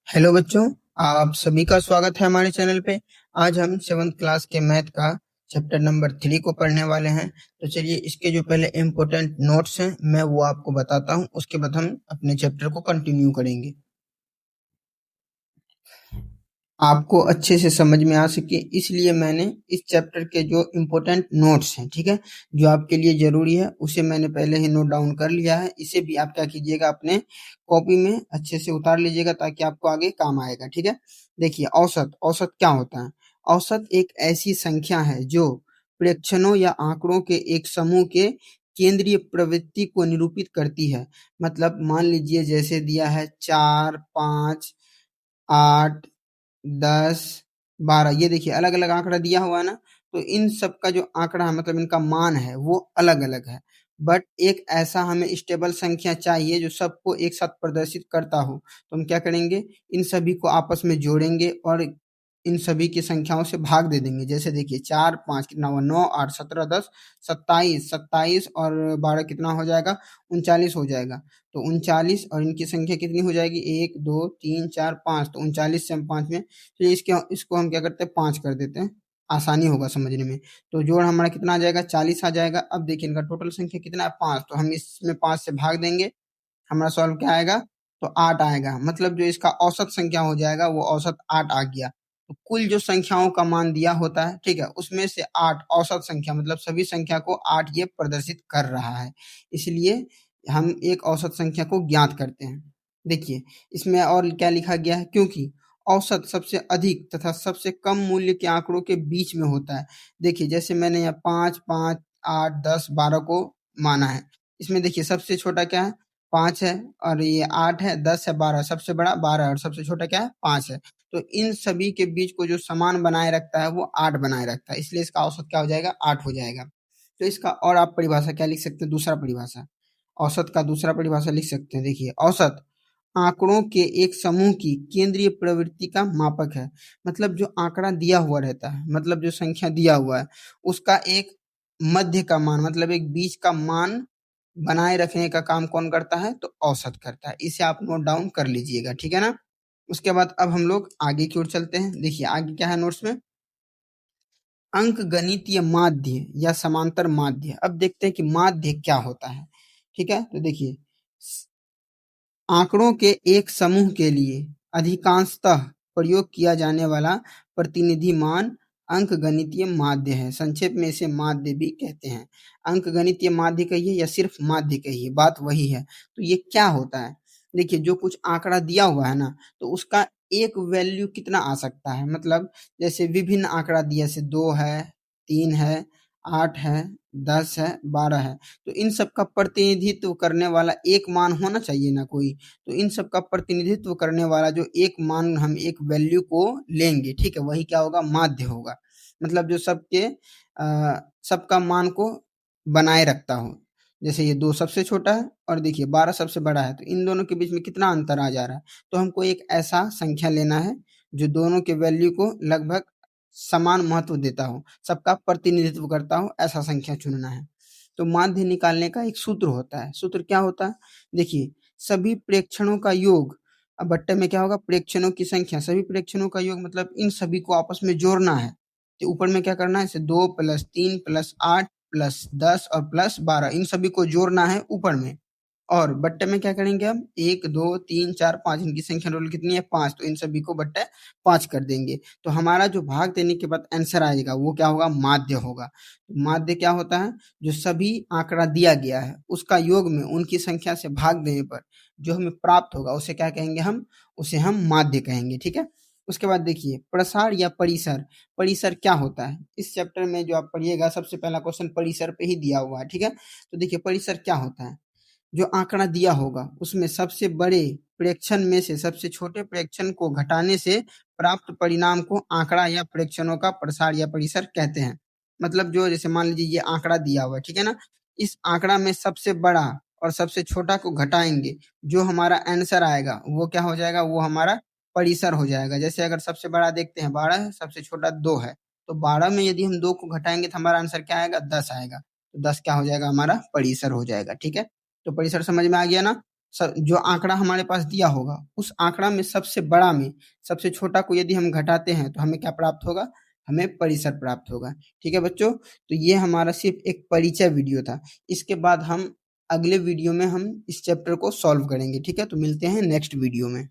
Hello बच्चों, आप सभी का स्वागत है हमारे चैनल पे। आज हम 7th क्लास के मैथ का चैप्टर नंबर 3 को पढ़ने वाले हैं। तो चलिए इसके जो पहले इम्पोर्टेंट नोट्स हैं मैं वो आपको बताता हूँ, उसके बाद हम अपने चैप्टर को कंटिन्यू करेंगे। आपको अच्छे से समझ में आ सके इसलिए मैंने इस चैप्टर के जो इम्पोर्टेंट नोट्स हैं, ठीक है, जो आपके लिए जरूरी है उसे मैंने पहले ही नोट डाउन कर लिया है। इसे भी आप क्या कीजिएगा, अपने कॉपी में अच्छे से उतार लीजिएगा ताकि आपको आगे काम आएगा। ठीक है, देखिए औसत औसत क्या होता है। औसत एक ऐसी संख्या है जो प्रेक्षणों या आंकड़ों के एक समूह के केंद्रीय प्रवृत्ति को निरूपित करती है। मतलब मान लीजिए जैसे दिया है 4, 5, 8, 10, 12, ये देखिए अलग अलग आंकड़ा दिया हुआ है ना। तो इन सब का जो आंकड़ा है मतलब इनका मान है वो अलग अलग है। बट एक ऐसा हमें स्टेबल संख्या चाहिए जो सबको एक साथ प्रदर्शित करता हो। तो हम क्या करेंगे, इन सभी को आपस में जोड़ेंगे और इन सभी की संख्याओं से भाग दे देंगे। जैसे देखिए 4, 5 कितना हुआ, 9, 8, 17, 10, 27, 27 और 12 कितना हो जाएगा, 39 हो जाएगा। तो 39 और इनकी संख्या कितनी हो जाएगी, 1, 2, 3, 4, 5। तो 39 से हम 5 में तो इसको हम क्या करते हैं, 5 कर देते हैं, आसानी होगा समझने में। तो जोड़ हमारा कितना आ जाएगा, 40 आ जाएगा। अब देखिए इनका टोटल संख्या कितना है, 5। तो हम इसमें 5 से भाग देंगे, हमारा सॉल्व क्या आएगा, तो 8 आएगा। मतलब जो इसका औसत संख्या हो जाएगा वो औसत 8 आ गया। तो कुल जो संख्याओं का मान दिया होता है, ठीक है, उसमें से 8 औसत संख्या मतलब सभी संख्या को 8 ये प्रदर्शित कर रहा है। इसलिए हम एक औसत संख्या को ज्ञात करते हैं। देखिए इसमें और क्या लिखा गया है, क्योंकि औसत सबसे अधिक तथा सबसे कम मूल्य के आंकड़ों के बीच में होता है। देखिए जैसे मैंने यहाँ 5, 5, 8, 10, 12 को माना है। इसमें देखिए सबसे छोटा क्या है, 5 है, और ये 8 है, 10 है, 12, सबसे बड़ा 12 है और सबसे छोटा क्या है, 5 है। तो इन सभी के बीच को जो समान बनाए रखता है वो 8 बनाए रखता है, इसलिए इसका औसत क्या हो जाएगा, 8 हो जाएगा। तो इसका और आप परिभाषा क्या लिख सकते हैं, दूसरा परिभाषा, औसत का दूसरा परिभाषा लिख सकते हैं। देखिए औसत आंकड़ों के एक समूह की केंद्रीय प्रवृत्ति का मापक है। मतलब जो आंकड़ा दिया हुआ रहता है, मतलब जो संख्या दिया हुआ है उसका एक मध्य का मान मतलब एक बीच का मान बनाए रखने का काम कौन करता है, तो औसत करता है। इसे आप नोट डाउन कर लीजिएगा, ठीक है ना। उसके बाद अब हम लोग आगे की ओर चलते हैं। देखिए आगे क्या है नोट्स में, अंक गणितीय माध्य या समांतर माध्य। अब देखते हैं कि माध्य क्या होता है। ठीक है, तो देखिए आंकड़ों के एक समूह के लिए अधिकांशतः प्रयोग किया जाने वाला प्रतिनिधि मान अंकगणितीय माध्य है। संक्षेप में इसे माध्य भी कहते हैं। अंकगणितीय माध्य कहिए या सिर्फ माध्य कहिए, बात वही है। तो ये क्या होता है, देखिए जो कुछ आंकड़ा दिया हुआ है ना, तो उसका एक वैल्यू कितना आ सकता है। मतलब जैसे विभिन्न आंकड़ा दिया, जैसे 2 है, 3 है, 8 है, 10 है, 12 है। तो इन सब का प्रतिनिधित्व करने वाला एक मान होना चाहिए ना कोई। तो इन सब का प्रतिनिधित्व करने वाला जो एक मान, हम एक वैल्यू को लेंगे, ठीक है, वही क्या होगा, माध्य होगा। मतलब जो सबका मान को बनाए रखता हो। जैसे ये 2 सबसे छोटा है और देखिए 12 सबसे बड़ा है, तो इन दोनों के बीच में कितना अंतर आ जा रहा है। तो हमको एक ऐसा संख्या लेना है जो दोनों के वैल्यू को लगभग समान महत्व देता हो, सबका प्रतिनिधित्व करता हो, ऐसा संख्या चुनना है। तो माध्य निकालने का एक सूत्र होता है। सूत्र क्या होता है, देखिए सभी प्रेक्षणों का योग, अब बट्टे में क्या होगा, प्रेक्षणों की संख्या, सभी प्रेक्षणों का योग मतलब इन सभी को आपस में जोड़ना है। तो ऊपर में क्या करना है, जैसे 2 + 3 + 8 + 10 और +12, इन सभी को जोड़ना है ऊपर में। और बट्टे में क्या करेंगे हम, 1, 2, 3, 4, 5, इनकी संख्या टोटल कितनी है, 5। तो इन सभी को बट्टे 5 कर देंगे। तो हमारा जो भाग देने के बाद आंसर आएगा वो क्या होगा, माध्य होगा। तो माध्य क्या होता है, जो सभी आंकड़ा दिया गया है उसका योग में उनकी संख्या से भाग देने पर जो हमें प्राप्त होगा उसे क्या कहेंगे, हम उसे हम माध्य कहेंगे। ठीक है, उसके बाद देखिए प्रसार या परिसर। परिसर क्या होता है, इस चैप्टर में जो आप पढ़िएगा सबसे पहला क्वेश्चन परिसर पे ही दिया हुआ है। ठीक है, तो देखिए परिसर क्या होता है, जो आंकड़ा दिया होगा उसमें सबसे बड़े प्रेक्षण में से सबसे छोटे प्रेक्षण को घटाने से प्राप्त परिणाम को आंकड़ा या प्रेक्षणों का प्रसार या परिसर कहते हैं। मतलब जो जैसे मान लीजिए ये आंकड़ा दिया हुआ है, ठीक है ना, इस आंकड़ा में सबसे बड़ा और सबसे छोटा को घटाएंगे, जो हमारा आंसर आएगा वो क्या हो जाएगा, वो हमारा परिसर हो जाएगा। जैसे अगर सबसे बड़ा देखते हैं 12 है, सबसे छोटा 2 है, तो 12 में यदि हम 2 को घटाएंगे तो हमारा आंसर क्या आएगा, 10 आएगा। तो 10 क्या हो जाएगा, हमारा परिसर हो जाएगा। ठीक है, तो परिसर समझ में आ गया ना। जो आंकड़ा हमारे पास दिया होगा उस आंकड़ा में सबसे बड़ा में सबसे छोटा को यदि हम घटाते हैं तो हमें क्या प्राप्त होगा, हमें परिसर प्राप्त होगा। ठीक है बच्चों, तो ये हमारा सिर्फ एक परिचय वीडियो था। इसके बाद हम अगले वीडियो में हम इस चैप्टर को सॉल्व करेंगे। ठीक है, तो मिलते हैं नेक्स्ट वीडियो में।